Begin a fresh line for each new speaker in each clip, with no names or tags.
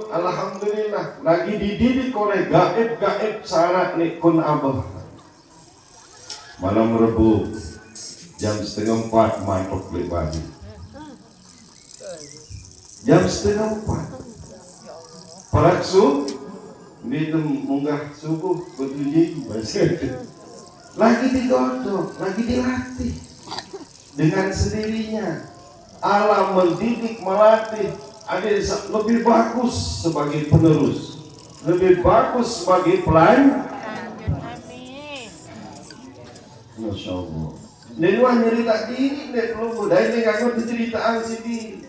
Alhamdulillah lagi dididik oleh gaib syarat nikun abah. Malam Rebu jam 3:30 mantok beli baju. Jam 3:30 paraksu ini munggah subuh bertujuh lagi digodok, lagi dilatih dengan sendirinya. Alam mendidik, melatih. Ada lebih bagus sebagai penerus, lebih bagus sebagai pelan. Masya Allah. Ini wah cerita diri, ini belum budaya ini kakak ceritaan sini.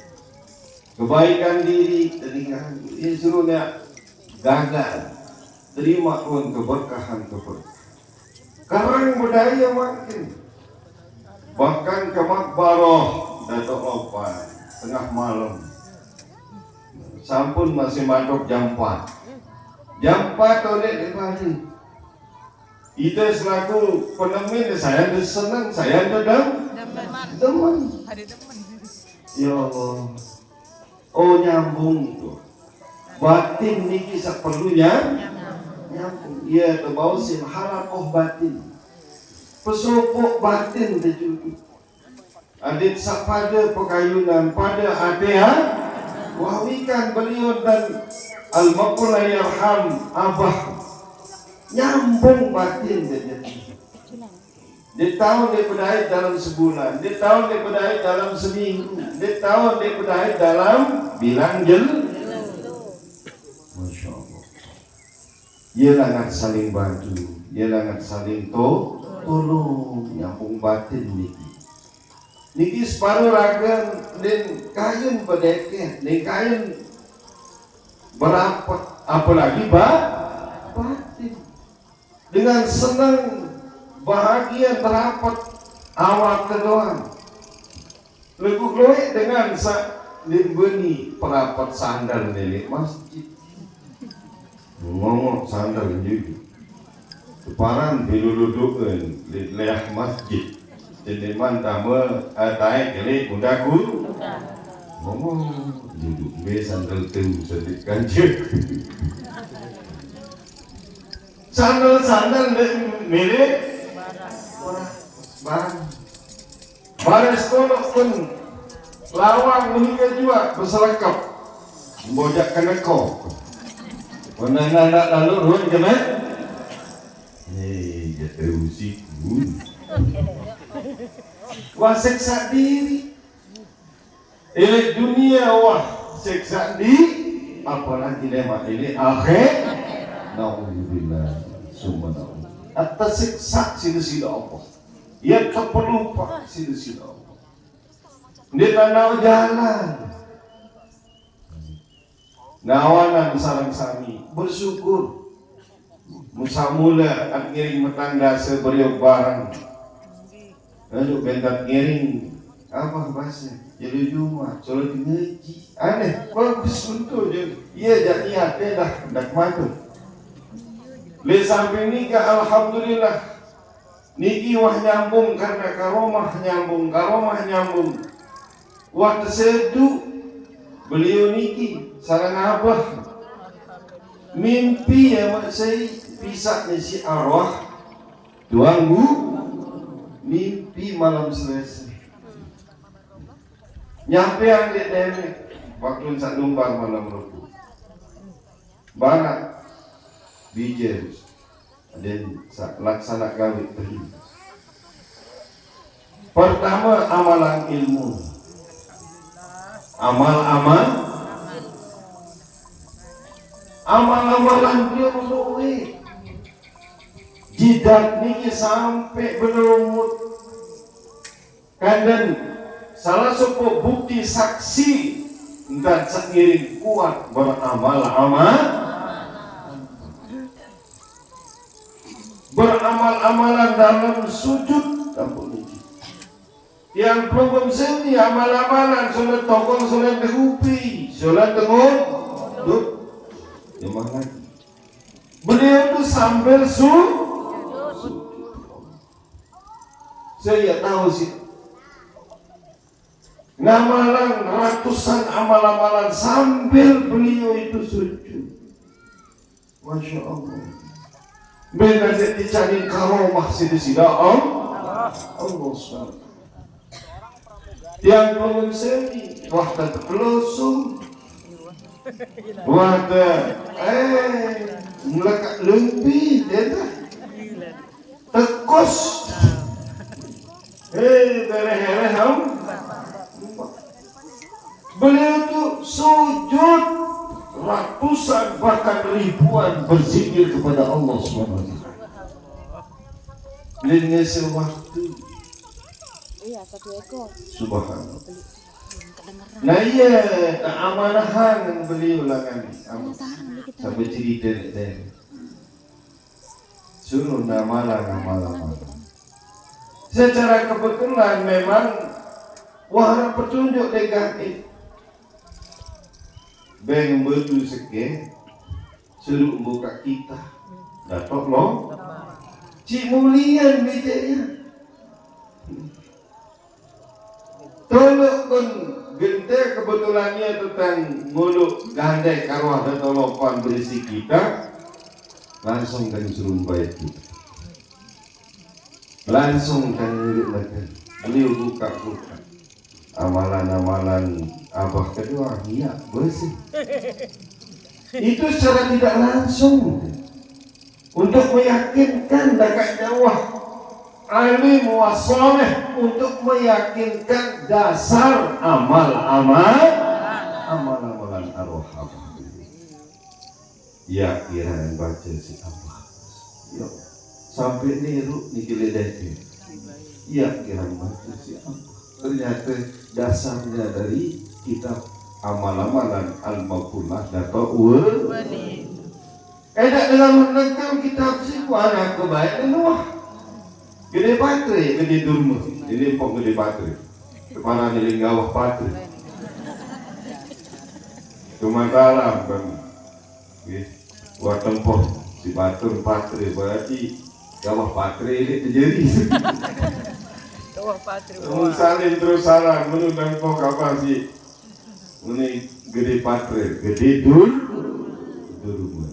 Kebaikan diri, telinga ini suruhnya gagal. Terima pun keberkahan. Karang budaya makin. Bahkan ke makbaroh Datuk Lopan tengah malam. Sampun masih mantok jam 4. Jam 4 oleh kembali. Itu selaku penemin saya senang, saya demen. Ya Allah. Oh nyambung tuh. Batin niki seperlunya nyambung. Iya terbau sim halakoh batin. Pesupuk batin terjudi. Adit sapada pekayunan pada adea wawikan beliau dan al-maqula yarham abah nyambung batin dia tahu dia pedai dalam sebulan, dia tahu dia pedai dalam seminggu, dia tahu dia pedai dalam bilang jel. Masya Allah. Ialah nak saling bantu, ialah nak saling tolong, nyambung batin niki separuh raga dan kayun pedeknya, dan kayun berapat, apalagi batin dengan senang bahagia berapat awak kedoan lekuk loe dengan beni perapat sandal nelik masjid ngomong sandal juga keparan biluludukan leah masjid jadi mantama atai kali bundaku ngomong duduk be sandal tu sedikit kanjeng sandal milik barang sekolah pun lawang menikah juga berselekap bojak kena kau mana nak lalu ruang kena jatuh siku wah seksa diri dunia wah seksa diri apalagi lewat ini akhir na'udzubillah summa atas siksa sila Allah ia keperluan sila Allah dia tanah jalan nawanan sarang sami bersyukur musamula at ngiring matanda seberiok barang lalu bentak ngiring apa bahasa jadi Jumat solat ngaji aneh bagus betul iya jadi hati dah matu le samping nikah alhamdulillah niki wah nyambung karena karomah nyambung wah tersedu beliau niki sarang abah mimpi ya mak saya pisah si arwah tuanggu mimpi malam Selasa nyampe yang di Demek waktu sak lumbar malam Rebu barat bijen dan laksana gawe terima. Pertama amalan ilmu amalan dia meluwe jidat niki sampai berumut kadang salah satu bukti saksi dan seiring kuat beramal-amalan dalam sujud yang problem sini amal-amalan solat tokong solat terupi solat tengok gimana beliau itu sambil saya tahu sih ngamalan ratusan amal-amalan sambil beliau itu sujud. Masya Allah. Benar dicari karomah sida Allah SWT. Yang belum seni, waktu pelosong, waktu melekat lebih, dia tekos, bereh-bereh, beliau itu sujud ratusan bahkan ribuan berzikir kepada Allah SWT. Beliau sewaktu.
Iya, 1 ekor.
Subhanallah. Nah iya, keamanahan yang beliau lakukan sampai cerita dia. Suruh nama. Secara kebetulan memang wahana petunjuk negatif. Beng betul seke, suruh buka kita. Datuk lo, cik mulian bedanya. Tolong pun gente kebetulannya tentang mulut gandai karwah dan tolopan berisi kita, langsung kan suruh baik kita. Langsung kan nyuruh lagi. Beliau buka amalan-amalan abah kedua, iya bersih. Itu secara tidak langsung untuk meyakinkan dekat jawah alim wa saleh, untuk meyakinkan dasar amalan arwah abah. Ya kira yang baca si abah. Yuk sampai niru nikilidati. Ya kira yang baca si abah. Ternyata dasarnya dari kitab amal-amalan al-maqullah dato wali. Edak dalam menekam kitab si anak kebaikan wah. Gede patre, gede durma, gede pok gede patre. Kepala di linggawah patre. Cuma dalam kan, buat tempoh si batur patre berarti gawah patre ini terjadi.
Gawah patre.
Salin terus salah, menurut tempoh apa sih? Ini gede patre, gede durma.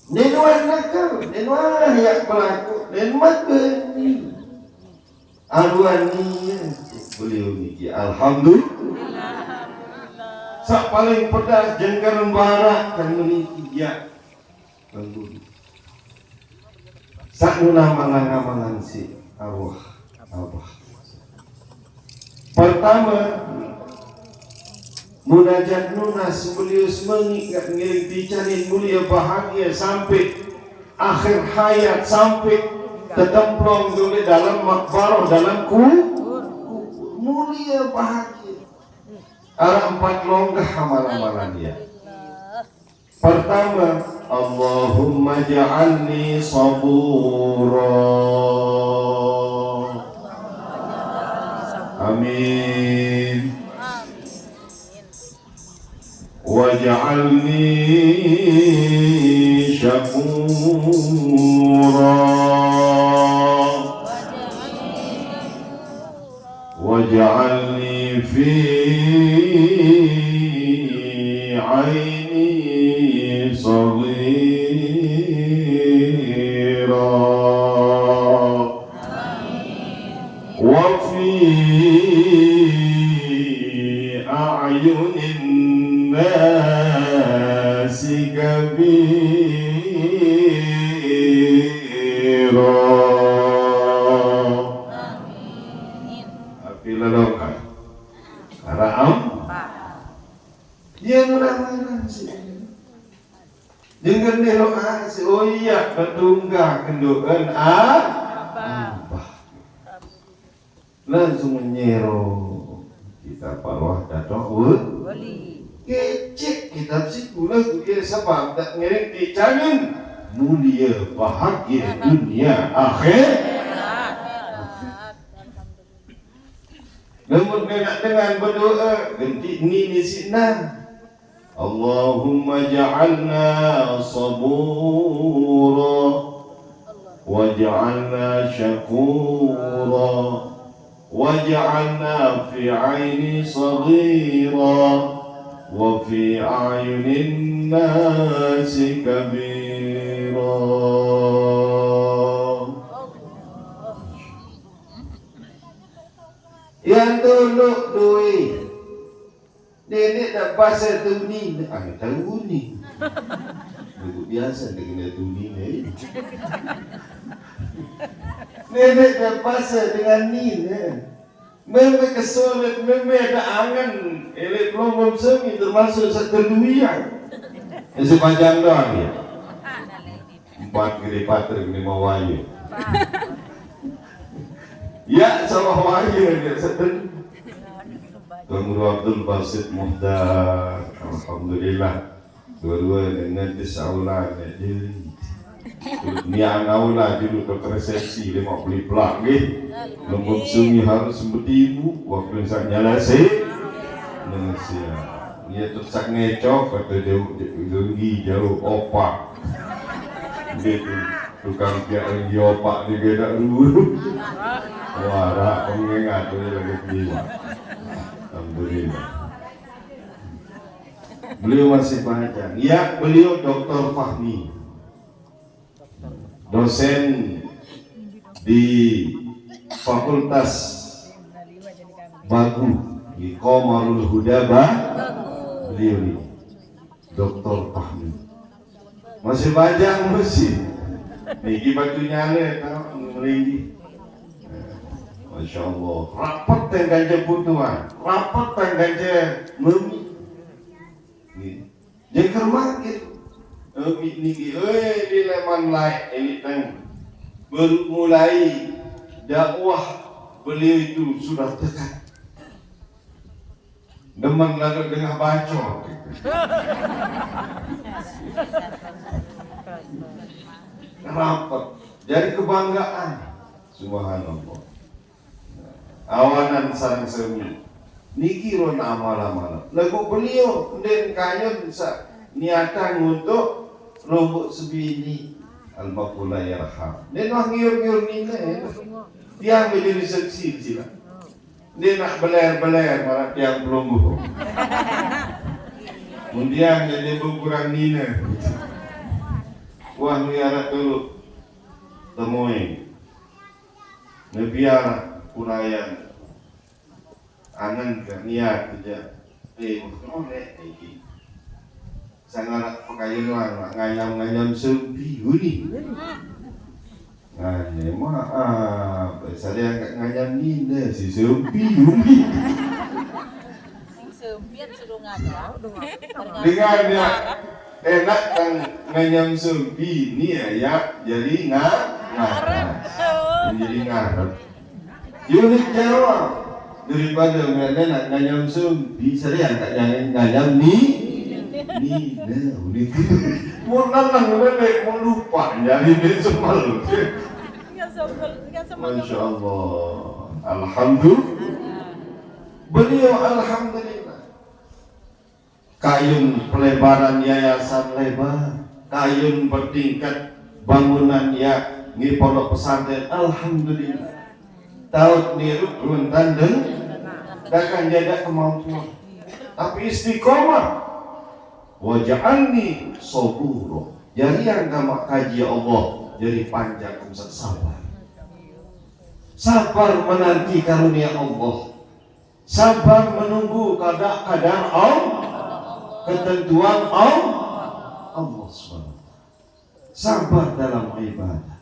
Nenuan nakal, nenuan yang pelaku, nenuan benih. Aduan ni, beliau ni, alhamdulillah. Sak paling pedas jengkeran barat kan meniki dia. Sak nuna malang-malang si arwah abah. Pertama, munajat nunas beliau mengingat ngiring dicarin mulia bahagia sampai akhir hayat, sampai tertemplong dulu dalam makbarah, dalam mulia bahagia. Ada 4 longgah amalan-amalan dia. Pertama, Allahumma ja'alni sabura. Amin. Waj'alni syakura waj'alni fi aini saghira wa fi a'yunin nasi kabira. Api ladokan Araam dia nurang sih dengan doa si oh iya ketunggah kendoan abah langsung menyero kita parwah dato wali kecek kitab si kula kuya sebab tak ngiring dicanin mulia bahagia dunia akhir. Namun kena dengan berdoa ganti ni sinah Allahumma ja'alna sabura waj'alna syakura وجعلنا في عيني صغيرا وفي أعين الناس كبيرا. Yang tolok duit nenek tak pasal tuni, tahu ni. Itu biasa dengan tuni ni. Nenek tak pasal dengan ni. Memang kesulit, memang ada angan. Elok belum semi termasuk satu duian. Sepanjang doang ya. 4 kali patrik 5 wayu. Ya sama wayu dia satu. Tuan Guru Abdul Basit Muhdar, alhamdulillah. Dua-dua dengan disaulan jadi. Ni anak dulu ke resepsi dia mau beli plak ni. Lembut sungi harus beribu waktu saya nyala dengan siap. Dia tersak ngecok kata dia jauh opak. Dia tu tukang piak lagi opak dia tak dulu. Wah, pengingat tu lagi jiwa. Alhamdulillah. Beliau masih panjang. Ya, beliau Dr. Fahmi, dosen di Fakultas Bagu di Qomarul Huda beliau ini Dr. Fahmi masih panjang masih. Niki batunya le tahu meringgi. Masya Allah, rapat dengan ganja putuan, rapat dengan ganja memi. Jadi kermat gitu, niki, di leman lain ini teng bermulai dakwah beliau itu sudah tekan. Demen lalu dengan bacot. Rapat, jadi kebanggaan. Subhanallah. Awanan sarang semi niki ron amal-amal lagu beliau den kayon sa niatan untuk robok sebini al-maqula yarham den wangiur-ngiur nina tiang menjadi seksi sila dia nak beler-beler malah tiang pelumbuh kemudian jadi berkurang nina wah niara turut temuin nebiara kurayan angan ke niat aja mungkin iki sangat pakaian ngayam sepi uni ngayam maaf saya ngayam ni si sepi uni
Sempian suruh ngajak
dengan dia enak kan ngayam sepi ni ya jadi ngarep jadi ngarep unik Jawa daripada nak ngayam sepi serian tak ngayam ni unik mau nanang mau lupa jadi dia semal. Masya Allah, alhamdulillah beliau alhamdulillah kayun pelebaran yayasan lebar kayun bertingkat bangunan ya di pondok pesantren alhamdulillah tahu niru turun tandeng takkan jaga kemampuan tapi istiqomah waj'alni sabura jadi yang kamu kaji Allah jadi panjang umsat sabar menanti karunia Allah sabar menunggu kadar Allah ketentuan Allah SWT sabar dalam ibadah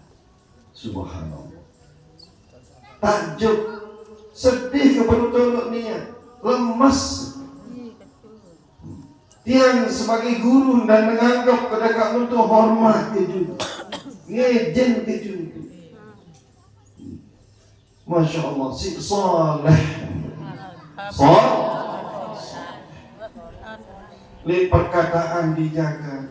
subhanallah takjub sedih keberutuluk niat lemas tiang sebagai guru dan menganggap kedekat untuk hormat itu ngejen itu Masya Allah si saleh li perkataan dijaga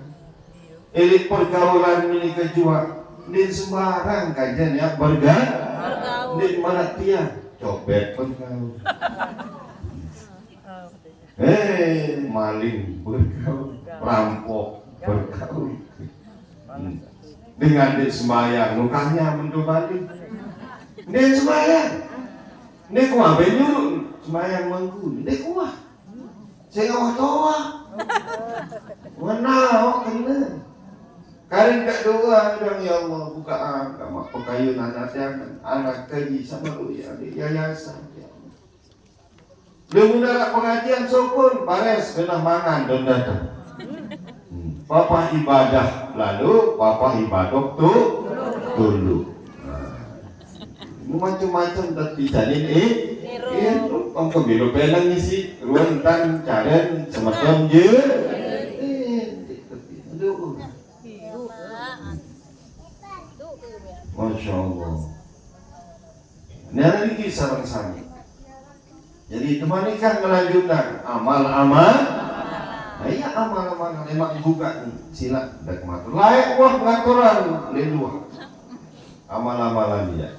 li pergaulan milik kejual di sembarang kajian ya bergaul di mana tiang copet bergaul maling bergaul rampok bergaul dengan di sembahyang nukahnya bentuk balik di sembahyang Ini kuah benyur semayang mangku. Ini kuah. Saya ngawah toa. Mana kena. Karin tak doa bilang ya Allah buka agama pekayun anak kaji sama lu ya di yayasan ya Allah. Dia mudah pengajian sokun pares kena mangan dan datang. Papa ibadah lalu papa ibadah tuh dulu. Macam-macam tapi jadi itu angka biru pelang isi ruang tan caren semacam je. Masya Allah. Ini lagi sarang sami. Jadi teman ini kan melanjutkan amal-amal. Nah iya amal-amal memang buka sila dan kematur. Layak wah pengaturan lelua. Amal-amalan dia.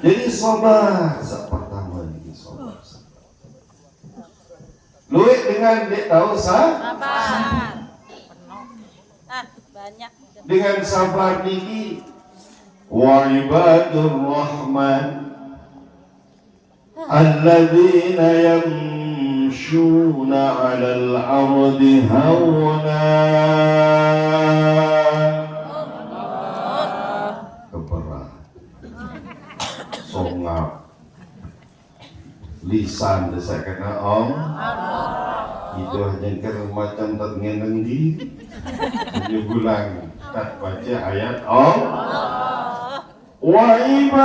Jadi sabar pertama ini sabar. Luit dengan dia tahu sabar.
Banyak.
Dengan sabar ini wa ibadur rahman alladzina yamshuna 'alal ardi hauna keberat songap lisan desa kena itu hanya kerana macam tak ngeneng di bulan tak baca ayat Allah wa ibadur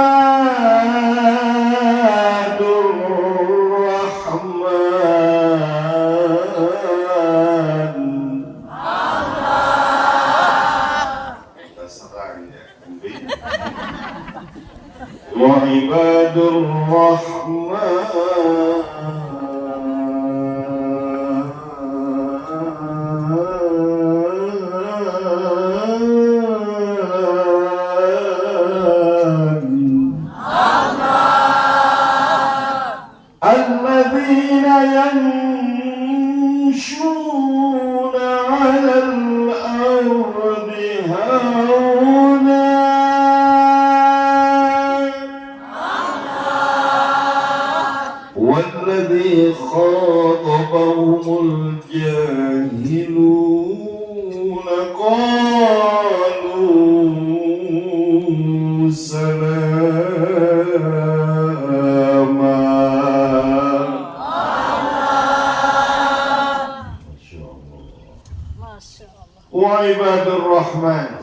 rahman kita serang ya wa ibadur rahman الذين يمشون على الأرض هونا والذي خاطبهم الجاهلون قالوا سلاما. Wa ibadur rahman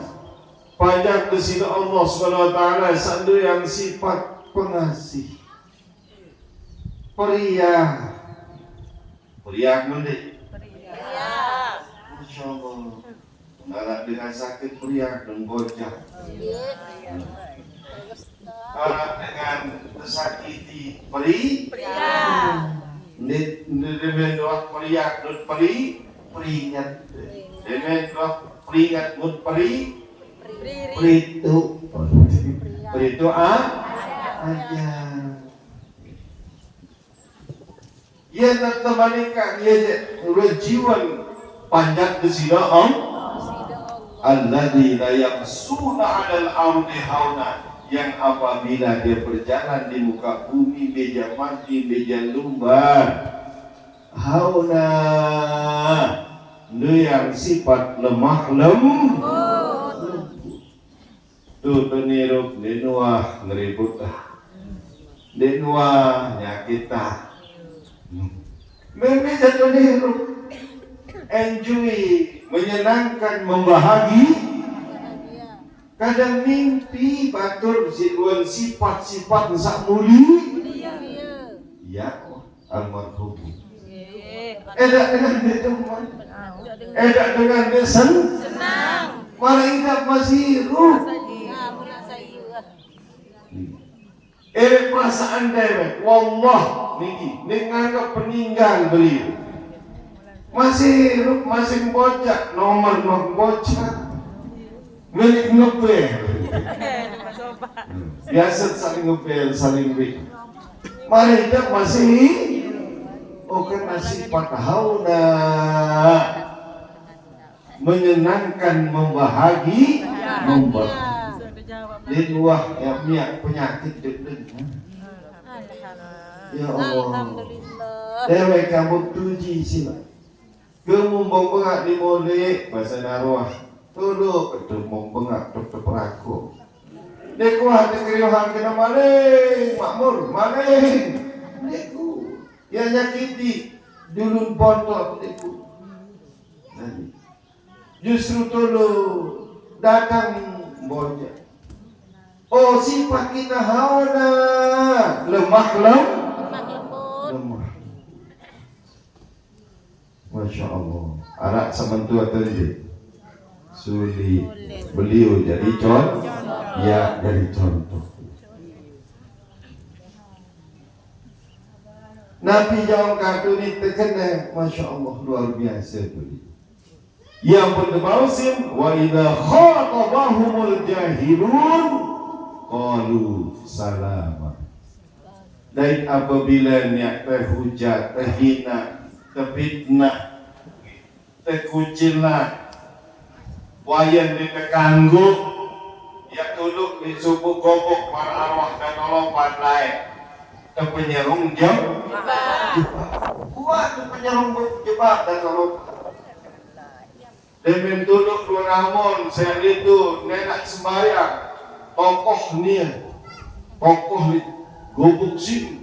pajak di sini Allah Subhanahu wa taala sandu yang sifat pengasih periah mundi insyaallah mengalah dengan sakit periah dan bocah dengan tersakiti periah dengan doa periah dan peringat dengan peringat mut peritu aja ia tertemanika ia rejiwan panjang desina alladzi la yamsuna 'alal ardi hauna yang apabila dia berjalan di muka bumi meja mati meja lumbar hauna yang sifat lemah lembut tuh penirup denuah ngeribut denuah nyakit mimpi jatuh nirup enjoy menyenangkan membahagi kadang mimpi batur sifat-sifat sak muli ya almarhum edak dengan dia edak dengan dia senang malah ingat masih ruh perasaan dewek wallah niki nganggap peninggal beliau masih ruh masih bocah nomor bocah milik ngepel biasa saling ngepel saling beri malah ingat masih masih patahuna menyenangkan membahagi Di luar ya punya penyakit deg-deg. Ya Allah.
Alhamdulillah.
Dewe kamu tuji sila. Kamu bengak di mole bahasa narwah. Tuduh ketemu bengak dokter pelaku. Deku hati keriuhan kena maling, makmur maling. Deku yang nyakiti dulu botol deku. Justru dulu datang bojak. Oh sifat kita hawana lemah. Masya Allah. Anak sementua tadi sulit beliau jadi contoh. Ya jadi contoh. Nabi jauh kartu ini terkena. Masya Allah luar biasa beliau. Yang bermusim wa idza khatabahumul jahilun qalu salama. Dan apabila niat terhujat, terhina, terfitnah, terkucillah, wayan ditekangguk, ya tuluk di subuh gobok para arwah dan nolompan lain, terpenyerung jebak, kuat terpenyerung jebak dan nolompan. Dan tuluk dua namun saya itu nenek sembahyang, tokoh nia, tokoh gobok sini,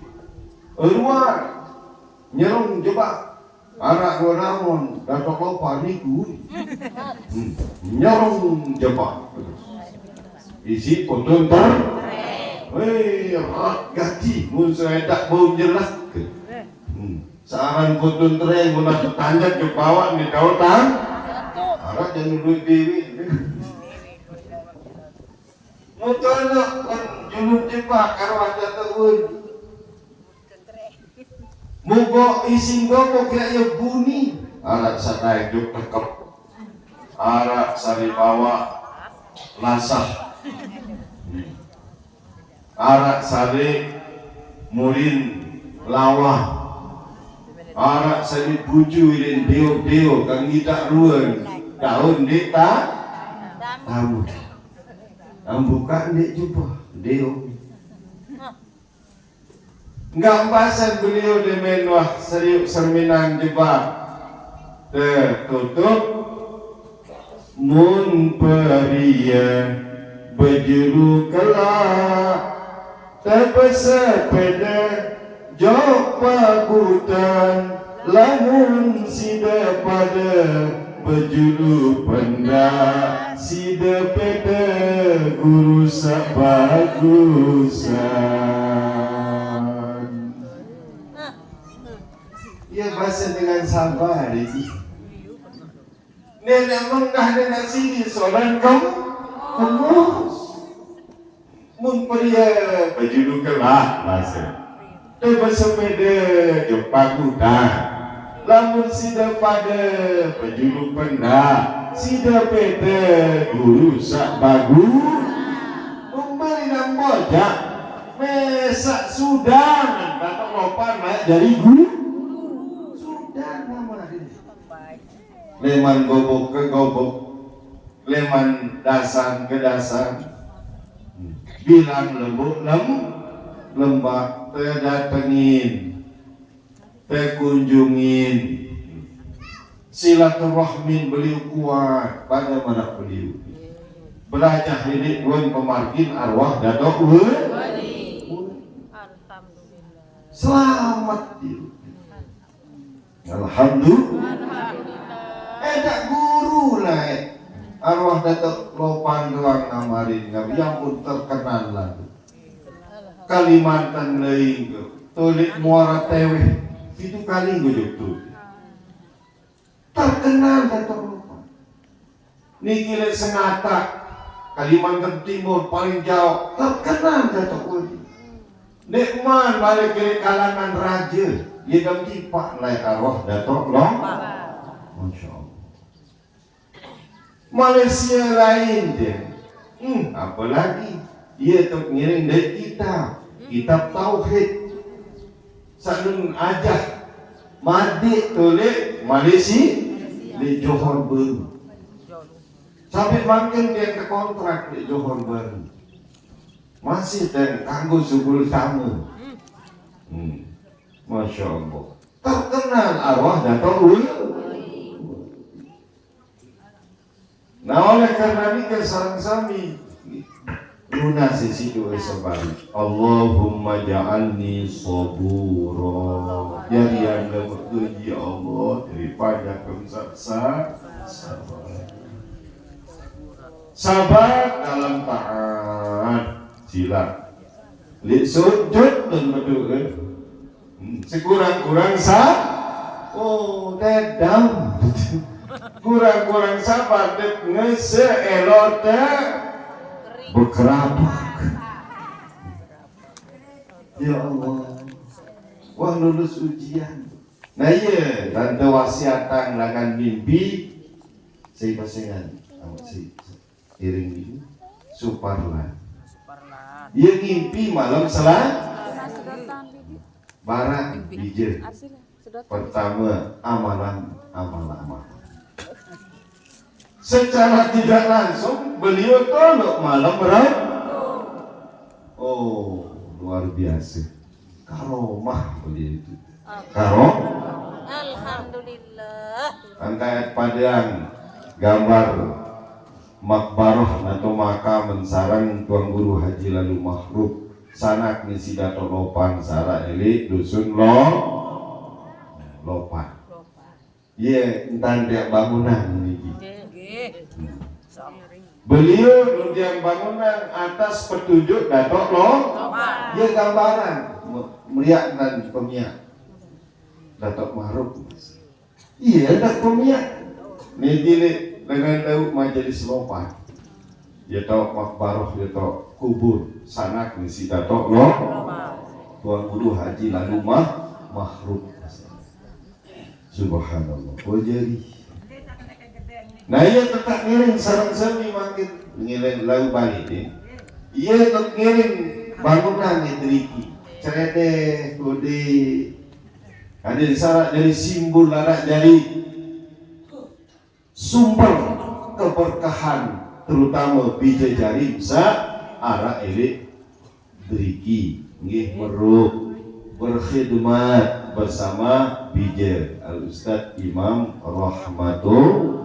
luar, nyerung jebak, anak dua namun, datuk lupa niku, nyerung jebak, isi potong tar, rat gaji, mun saya tak mau jelas, saran potong tereng, mun aku tanjak ke bawah ni kau tang, anak jangan duit dewi. Mutana kan juluk jebak arwah datun. Mugo ising gopo kaya bunyi. Arak sadai juk tekep. Arak sari bawa lasah. Arak sari murin lawah. Arak sari buju irin deo kang kita ruan. Daun deta tamu. Buka dek jumpa deo. Enggak pasal beliau di menwah seriuk serminan jebak tertutup mun peria berjuru kelak tersepeda jok pagutan lamun sida pada berjulu pendak sida peda guru sak bagusan. Ya bahasa dengan sabar ini. Nenek menggah nenek sini solan kamu mun pria berjulu kelah bahasa bersepeda jok pagutan lamun sida pada berjulu pendak sida peda guru sak bagu memberi nam bojak mesak sudang dapat lopan naik dari guru sudang nama ini leman gobok ke gobok leman dasan ke dasan bilang lembut lembak terdatengin terkunjungin silaturahmin beliau kuat pada mana beliau belajar hidup wan pemarkin arwah datuk wali selamat dia alhamdulillah tak guru lah arwah datuk lopan doang namarin yang pun terkenal lagi Kalimantan lain tulik muara teweh itu kali gue tuh terkenal datuk lopan niki lek Senata Kalimantan Timur paling jauh terkenal datuk wali nikman balik ke kalangan raja ia dam tipak lai arwah datuk long Masya Allah Malaysia lain dia apalagi dia tu ngiring dari kitab tauhid sanun ajah madik tulik Malaysia di Johor Bahru sampai makin dia ke kontrak di Johor Bahru masih dan kanggo subul tamu. Masya Allah. Terkenal arwah Datuk. Nah oleh karena ini sareng sami lunasi situ sebalik. Allahumma ja'alni sabura. Jadi yang lemah ya Allah daripada kemsaksa sabar dalam taat sila li sujud dan berdoa sekurang-kurang dedam kurang-kurang sabar dek ngese elota berkerabak ya Allah wah lulus ujian nah iya tante wasiatan langan mimpi saya pasangan si iring ini Suparlan dia ngimpi malam barang bijir pertama amalan secara tidak langsung beliau tolok malam berat luar biasa karomah beliau itu
Alhamdulillah.
angkat padang gambar makbarah atau makam sarang Tuan Guru Haji Lalu Makhluk sanak misi dato lopan sara elit dusun lopan entan tiap bangunan ini beliau yang bangunan atas petunjuk dato lopan gambaran meriak dan pemiak dato Makhluk dak pemiak ini dengan tahu majelis lopan dia tahu makbaroh dia tahu kubur sanak misi dato Tuan Guru Haji Lalu Makhluk subhanallah jadi nah ia tetap ngiring sarang semi makin ngiring lau balik ia tetap ngiring bangunan itu cerede kode ada disarak dari simbol larak dari sumber keberkahan terutama bijajari bisa arah elit driki nggih meruk berkhidmat bersama bijar Al Ustaz Imam Rahmatul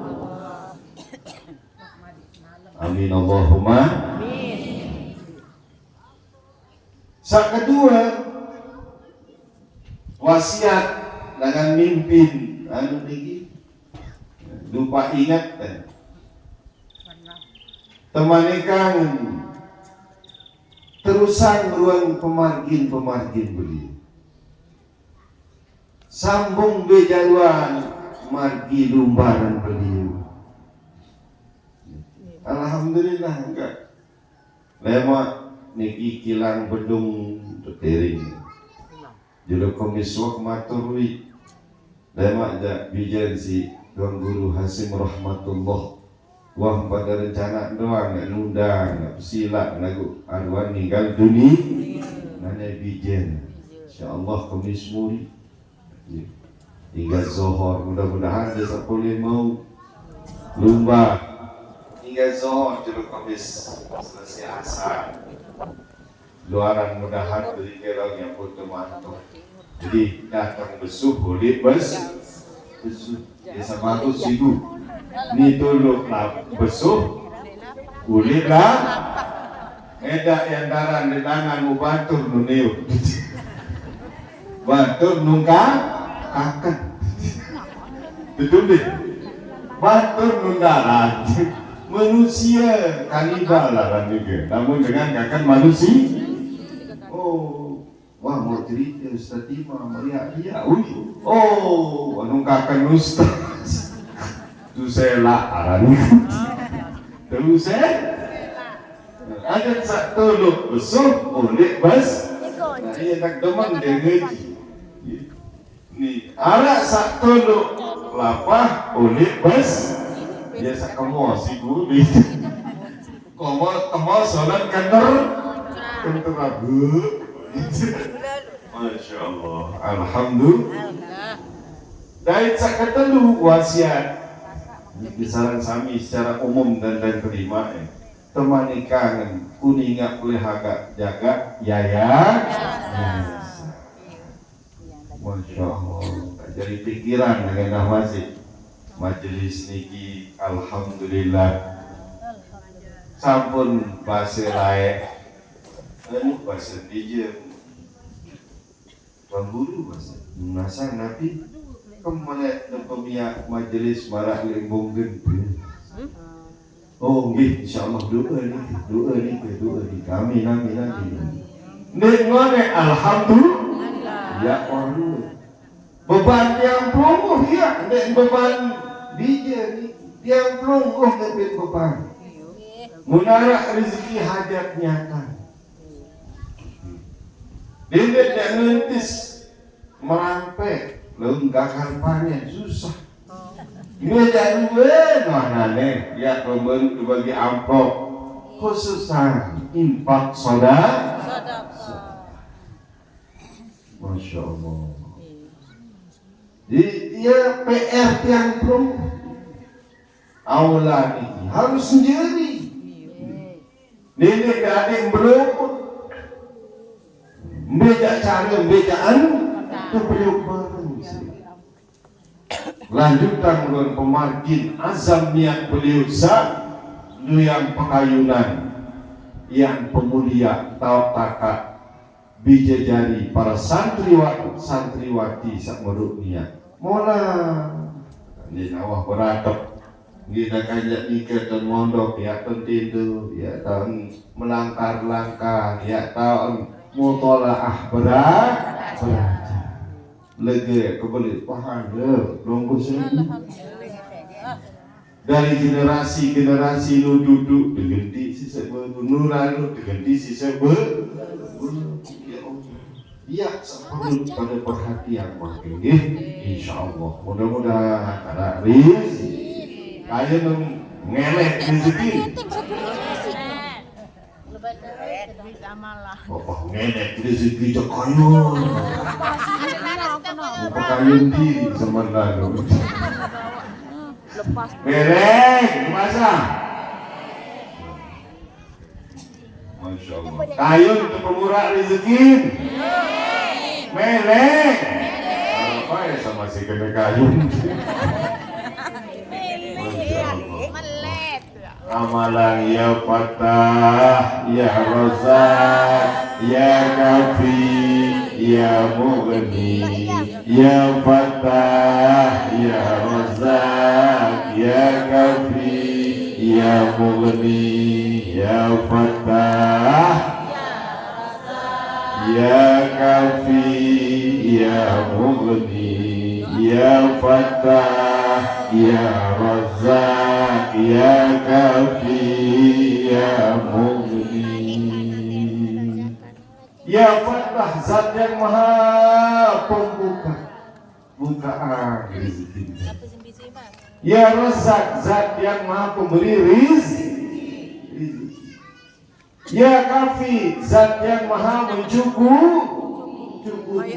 amin Allahumma amin. Sak kedua wasiat dengan mimpin niki lupa ingat temani kangen terusan ruang pemargin beliau sambung bejaluan margi lumbaran beliau alhamdulillah enggak lewat niki kilang bedung tetering judul komiswak maturwi lewat bijan si Tuan Guru Hasim Rahmatullah wah pada rencana doang nggak nundang nggak silap lagu aduan ninggal dunia nanya bijen insyaallah kemis muri hingga zohor mudah-mudahan dia sepuluh mau lumba hingga zohor jeruk kemis selesai asar luaran mudahan beri kerong yang putu mantuk jadi datang besuh boleh besuh ya sama aku sibu ni tolok lah besuh boleh lah edak yang daran di tangan mu batur nuneu batur nungka akan betul deh batur nundaran manusia kanibal lah kan juga namun dengan kakak manusia wah mau cerita Ustaz Imam melihat dia anung kakak Ustaz tu saya lah arani terus ada satu luk besok oleh bas nah ia tak deman dia ngaji ni ada satu luk lapah oleh bas dia sak kemo si guru ni kemo solat kantor Masya Allah alhamdulillah dari sakata lu wasiat di saran sami secara umum dan terima temani kangen kuninga pelihaga jaga yaya. Masya Allah, jadi pikiran dengan masih majelis niki alhamdulillah sampun bahasa lain bahasa DJ pemburu bahasa nasa nabi kemana pemiak majelis marah limbung gede. Oh nggih insyaallah doa nih kami nengone alhamdulillah ya Allah beban yang pelungguh ya nek beban DJ nih yang pelungguh ngepit beban munara rezeki hajat nyata dindet yang ngentis merampe lalu gakal panen susah ini jadi mana nih ya pemberi bagi amplop khususan infak soda. Masya Allah. Jadi dia PR yang belum awal ini harus sendiri. Nenek adik belum beda cara bedaan itu beliau bareng. Lanjutan dengan pemargin azam niat beliau yang pekayunan yang pemulia tau takak bijajari para santriwati sak meruk niat mola ini awah beratap kita kajak nikah dan mondok ya tentu ya tahun melangkar-langkar ya tahun mutolaah berat lega kebelit paham nunggu sini dari generasi lu duduk dengan di sisa nuran dengan di sisa ya sampai pada perhatian makin insyaallah mudah-mudahan ada rezeki kaya ngelek rezeki ngelek rezeki jokoyo pekayun diri sementara ngelek masa Masya Allah kayun untuk pemurah rezeki melek apa ya sama si kena kayun amalan ya Fatah ya Razak ya Kafi ya Mughni ya Fatah ya Razak ya Kafi ya Mughni ya Fatah ya Kafi ya Mughni ya Fatah ya Razak ya Kafi ya Mughni ya Fatah zat yang maha pembuka bukaan rezeki ya Razak zat yang maha pemberi rezeki ya Kafi zat yang maha mencukupi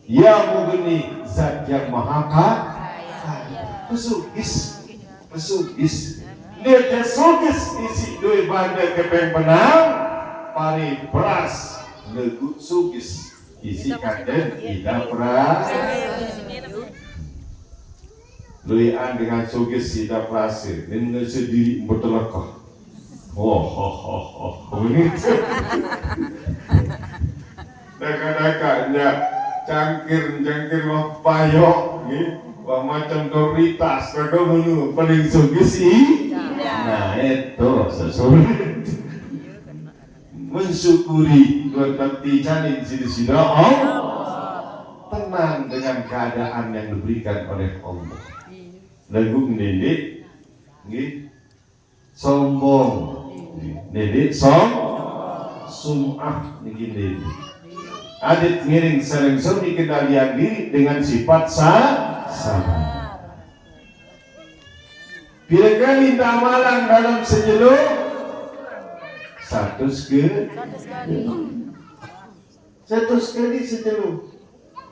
ya Mughni zat yang maha kaya pesugis dia pesugis isi dua bandar kepeng penang pari beras legut sugis isi kaden tidak beras luian dengan sugis tidak berhasil dengan sendiri bertelakah begitu daka-dakanya cangkir payok wah macam Doritas kagak menu paling sugis nah itu sesulit mensyukuri berarti canin sini tenang dengan keadaan yang diberikan oleh Allah lagu nenek sombong nenek sum'ah nenek adit ngiring sering sering kendalian diri dengan sifat sabar. Bila kali amalan dalam sejeluk 100 kali sejeluk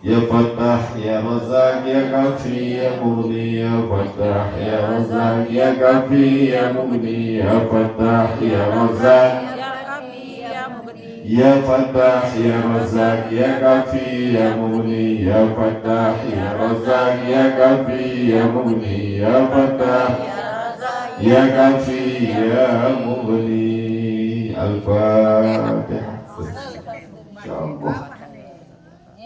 Ya Fattah, Ya Razak, Ya Kafi, Ya Mughni, Ya Fattah, Ya Razak, Ya Kafi, Ya Mughni, Ya Fattah, Ya Razak, Ya Fattah, Ya Razak, Ya Kafi, Ya Mughni, Ya Fattah, Ya Razak, Ya Kafi, Ya Mughni, Ya Fattah, Ya Kafi, Ya Mughni. Al-Fatihah. Insyaallah.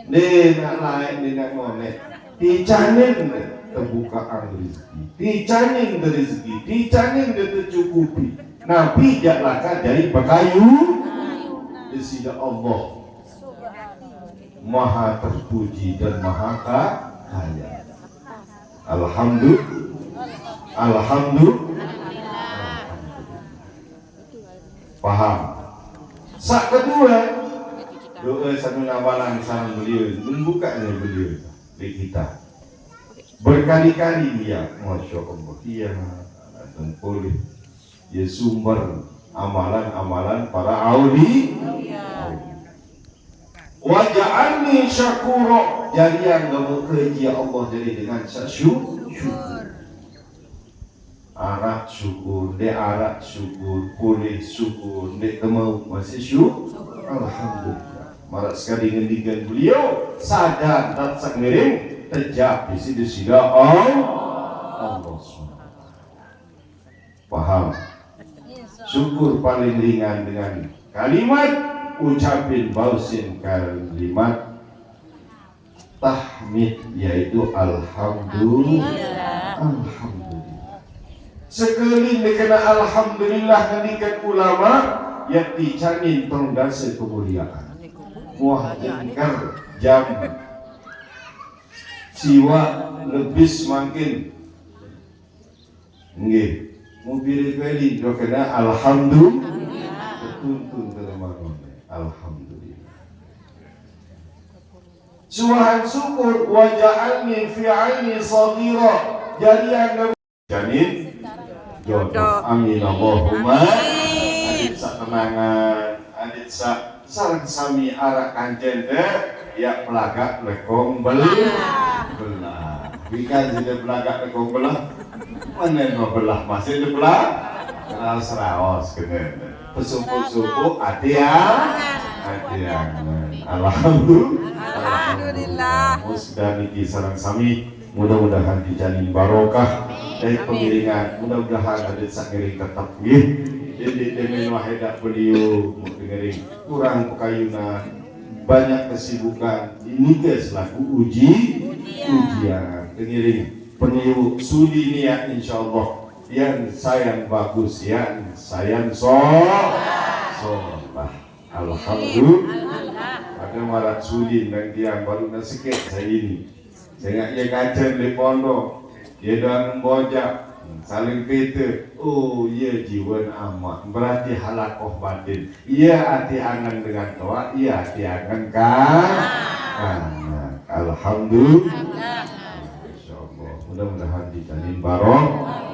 Ni nak lain, ni nak ngonek. Dijamin terbukaan rezeki, dijamin rezeki, dijamin tercukupi. Nabi jaklaka dari pekayu di sisi Allah Maha terpuji dan Maha kaya. Alhamdulillah. Paham? Sak kedua, doa satu amalan sama beliau, membukanya beliau di kita. Berkali-kali dia, Masya Allah, dia dan boleh dia sumber amalan-amalan para auli. Waja'alni syakura, jadi yang kamu kerja Allah jadi dengan syukur. Arak syukur, dia arak syukur, boleh syukur, dia kemau masih syukur. Alhamdulillah. Marak sekali ngendikan beliau sadar dan sangiring terjadi di sisi Allah SWT. Paham? Syukur paling ringan dengan kalimat ucapin bausin kalimat tahmid, yaitu alhamdulillah. Alhamdulillah. Sekali dikena alhamdulillah ngendikan ulama yang dijamin pengdasa kemuliaan. Muah ingkar jam siwa lebih semakin nggih mobil kali do kena alhamdulillah tuntun terima alhamdulillah. Suhan syukur wa ja'alni fi 'aini saghira, jadi yang jamin jodoh. Amin Allahumma. Adit sak kenangan, adit sak sarang sami arak kancen ya pelagak lekong belah. Bikan jadi pelagak lekong belah. Mana mau belah masih di belah? Kenal seraos kena. Pesupuk-supuk hati-hati. Alhamdulillah. Sudah niki sarang sami, mudah-mudahan dijamin barokah dari pengiringan. Mudah-mudahan ada sakiring tetap jadi demi wahidah beliau mendengarin kurang pekayunan, banyak kesibukan ini selaku ujian dengerin peniup sudi niat insyaallah yang sayang bagus, yang sayang sholah. Alhamdulillah. Ada marat sudi dan dia baru nasikit saya ini saya ia kajian di pondok dia dan bojak saling Peter, oh iya jiwan amat, berarti halakoh batin. Iya hati angan dengan toa, iya hati angan kan. Alhamdulillah. Insyaallah, mudah-mudahan dijamin barokah.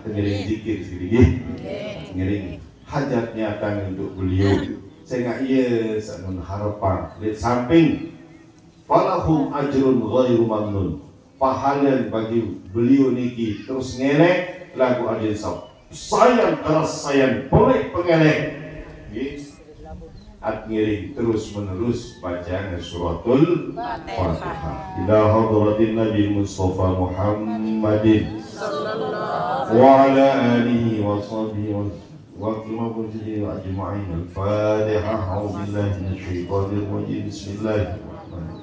Ngiring zikir sedikit, ngiring hajat nyata untuk beliau. Saya iya sanun harapan di samping falahum ajrun ghairu mamnun. Pahala bagi beliau niki terus ngelek lagu adil sab sayang keras sayang boleh pengelek ngiring terus menerus bacaan suratul Fatihah ila hadratin Nabi Mustafa Muhammadin wa ala alihi wa sahbihi wa qimabutihi wa ajma'in. Al-Fatihah. A'udzubillahi minasyaitonir rajim. Bismillahirrahmanirrahim.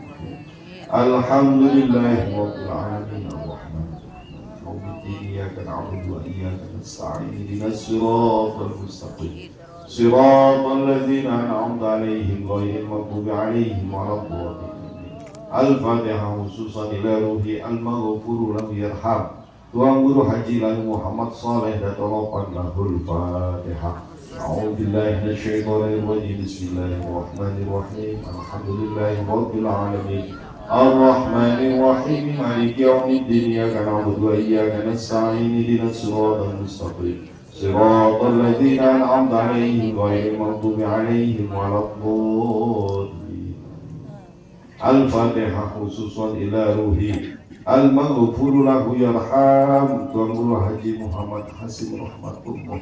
Alhamdulillahi rabbil alamin arrahmanirrahim iyyaka na'budu wa iyyaka nasta'in ihdinas siratal mustaqim siratal ladzina an'amta 'alaihim ghairil maghdubi 'alaihim waladdallin. Al-Fatihah khususan ila ruhi al-maghfur lam yarham Tuan Guru Haji Lalu Muhammad Saleh Datolopan lahul Fatihah. A'udzubillahi minasyaitonir rajim. Bismillahirrahmanirrahim. Alhamdulillahi rabbil alamin. Ar-Rahmanir Rahim Maliki yaumiddin. Iyyaka na'budu wa iyyaka nasta'in ihdinas siratal mustaqim siratal ladzina an'amta 'alaihim ghairil maghdubi 'alaihim waladdallin. Al-Fatihah khususan ila ruhi al-maghfur lahu yarham Tuan Guru Haji Muhammad Hasim rahmatullah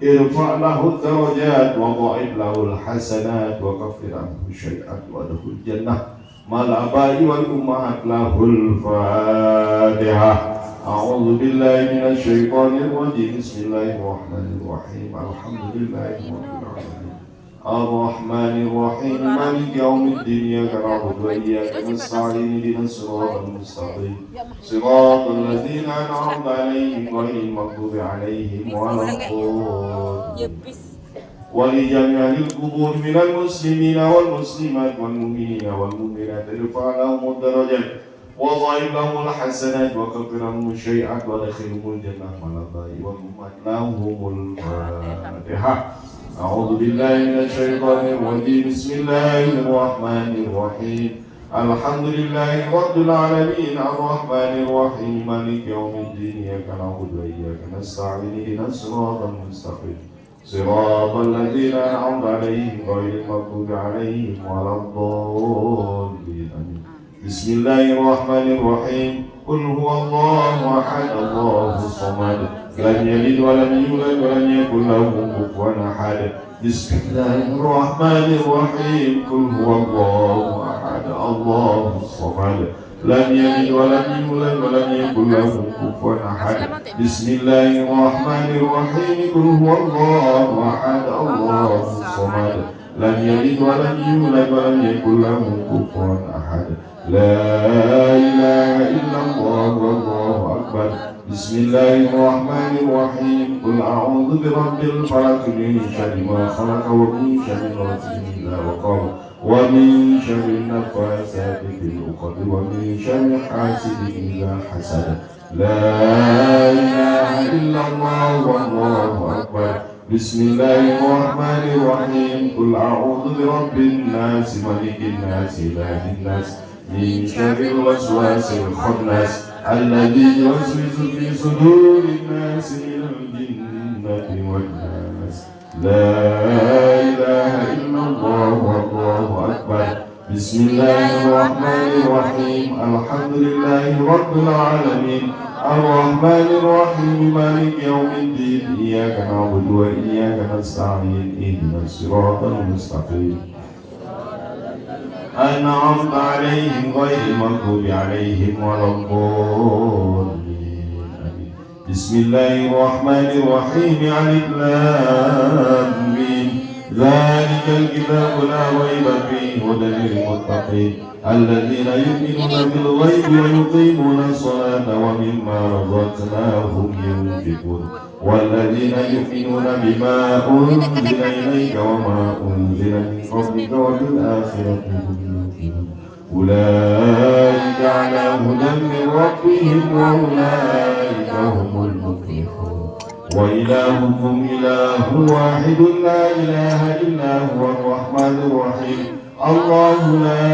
irfa' lahu darajat wa dha'if lahu al-hasanat wa kaffir anhu syai'at wa adkhul jannah mal abai wal ummahat lahul Fatihah. A'udzu billahi minasy syaithanir rajim. Bismillahirrahmanirrahim. Alhamdulillahi rabbil alamin. Ar-Rahmanir Rahim Maliki yaumiddin Iyyaka na'budu wa iyyaka nasta'in ihdinas siratal mustaqim siratal ladzina an'amta 'alaihim ghairil maghdubi 'alaihim waladdallin ولجميع القبور من المسلمين والمسلمات والمؤمنين والمؤمنات ارفع لهم الدرجات وضاعف لهم الحسنات وكفر عنهم السيئات وادخلهم الجنة مع الآباء والأمهات لهم الفاتحة. أعوذ بالله من الشيطان الرجيم. بسم الله الرحمن الرحيم. الحمد لله رب العالمين الرحمن الرحيم مالك يوم الدين إياك نعبد وإياك نستعين اهدنا الصراط المستقيم صراط الذين أنعمت عليهم غير المغضوب عليهم ولا الضالين آمين. بسم الله الرحمن الرحيم. قل هو الله أحد الله الصمد لم يلد ولم يولد ولم يكن له كفوا أحد. بسم الله الرحمن الرحيم. قل هو الله أحد الله الصمد لم يلد ولم يولد ولم يكن له كفوا أحد. بسم الله الرحمن الرحيم. قل هو الله أحد الله الصمد لم يلد ولم يولد ولم يكن له كفوا أحد. لا إله إلا الله والله أكبر. بسم الله الرحمن الرحيم. قل أعوذ برب الفلق من شر ما خلق ومن شر غاسق إذا وقب ومن شر النفاثات في العقد ومن شر حاسد إذا حسد. لا إله إلا الله والله أكبر. بسم الله الرحمن الرحيم. قل أعوذ برب الناس ملك الناس إله الناس من شر الوسواس الخناس الذي يوسوس في صدور الناس من الجنة والناس. لا إله إلا الله والله أكبر. بسم الله الرحمن الرحيم. الحمد لله رب العالمين الرحمن الرحيم مالك يوم الدين إياك نعبد وإياك نستعين اهدنا الصراط المستقيم أنعمت عليهم غير المغضوب عليهم ولا الضالين آمين. بسم الله الرحمن الرحيم. ألف لام ميم ذلك الكتاب لا ريب فيه هدى للمتقين الذين يؤمنون بالغيب ويقيمون الصلاة ومما رزقناهم ينفقون والذين يؤمنون بما أنزل إليك وما أنزل من قبلك وبالآخرة هم يوقنون أولئك على هدى من ربهم وأولئك هم المفلحون. وإلهكم إله واحد لا إله إلا هو الرحمن الرحيم الله لا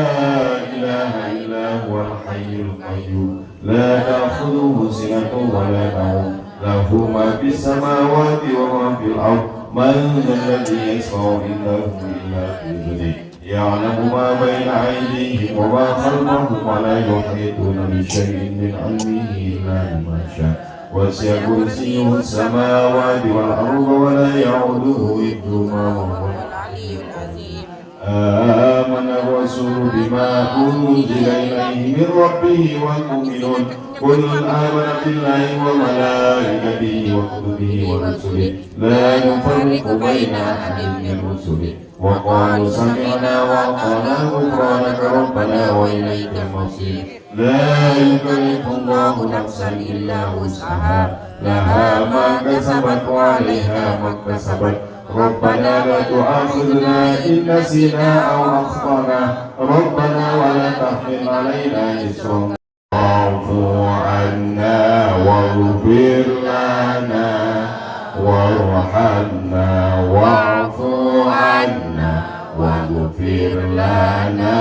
إله إلا هو الحي القيوم لا تأخذه سنة ولا نوم له ما في السماوات وما في الأرض. من ذا الذي يشفع عنده إلا بإذنه يعلم ما بين أيديهم وما خلفهم ولا يحيطون بشيء من علمه إلا بما شاء وسع كرسيه السماوات والأرض ولا يعوده حفظهما وهو العلي العظيم. آمن الرسول بما أنزل إليه من ربه والمؤمنون كل آمن بالله وملائكته وكتبه ورسله لا نفرق بين أحد من رسله وقالوا سمعنا وأطعنا غفرانك ربنا وإليك المصير. لا يكلف الله نفسا إلا وسعها لها ما كسبت وعليها ما اكتسبت. ربنا لا تؤاخذنا إن نسينا أو أخطأنا ربنا ولا تحمل علينا إصرا واعف عنا واغفر لنا وارحمنا واعف عنا واغفر لنا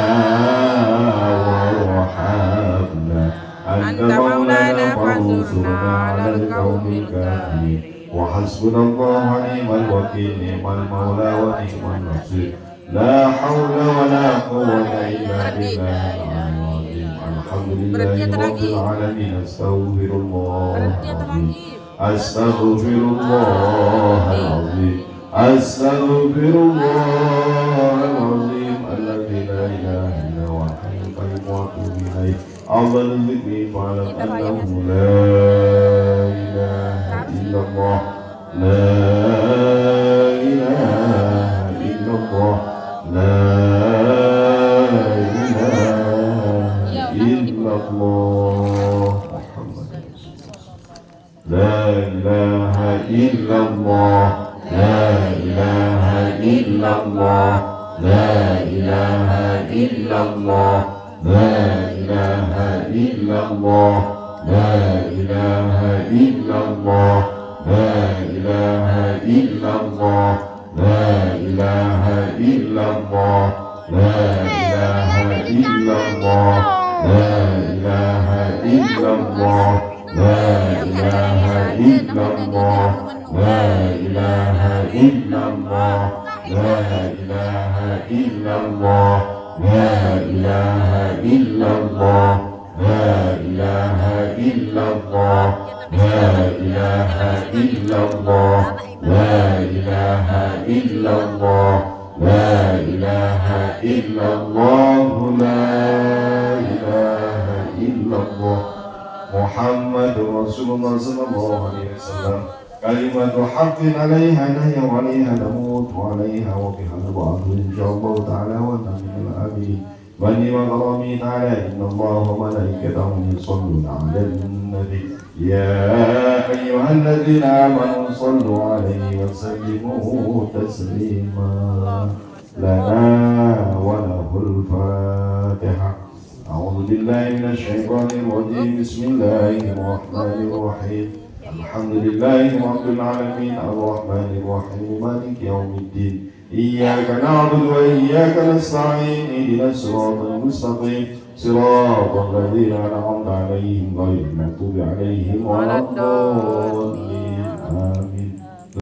وارحمنا أنت مولانا فانصرنا على القوم الكافرين. وحسبنا الله ونعم الوكيل نعم المولى ونعم النصير. لا حول ولا قوة إلا بالله العظيم الحمد لله رب العالمين أستغفر الله العظيم أستغفر الله العظيم أستغفر الله العظيم الذي لا إله إلا هو الحي القيوم وأتوب إليه أفضل الذكر فاعلم أنه لا إله إلا الله لا إله إلا الله لا إله إلا الله محمد لا إله إلا الله لا إله إلا الله لا إله إلا الله لا إله إلا الله لا إله إلا الله لا إله إلا الله لا إله إلا الله لا إله إلا الله لا إله إلا الله لا إله إلا الله لا إله إلا الله لا إله إلا الله لا إله إلا الله لا إله إلا الله لا إله إلا الله لا إله إلا الله لا إله إلا الله لا إله إلا الله محمد رسول الله صلى الله عليه وسلم كلمة حق عليها نحيا وعليها نموت وعليها وبها نبعث إن شاء الله تعالى ونحن الآمين بني وغرامي تعالى إن الله وملائكته يصلون على النبي يا أيها الذين آمنوا صلوا عليه وسلموا تسليما لنا وله الفاتحة أعوذ بالله من الشيطان الرجيم بسم الله الرحمن الرحيم الحمد لله رب العالمين الرحمن الرحيم مالك يوم الدين إياك نعبد وإياك نستعين اهدنا الصراط المستقيم صراط الذين أنعمت عليهم غير المغضوب عليهم ولا الضالين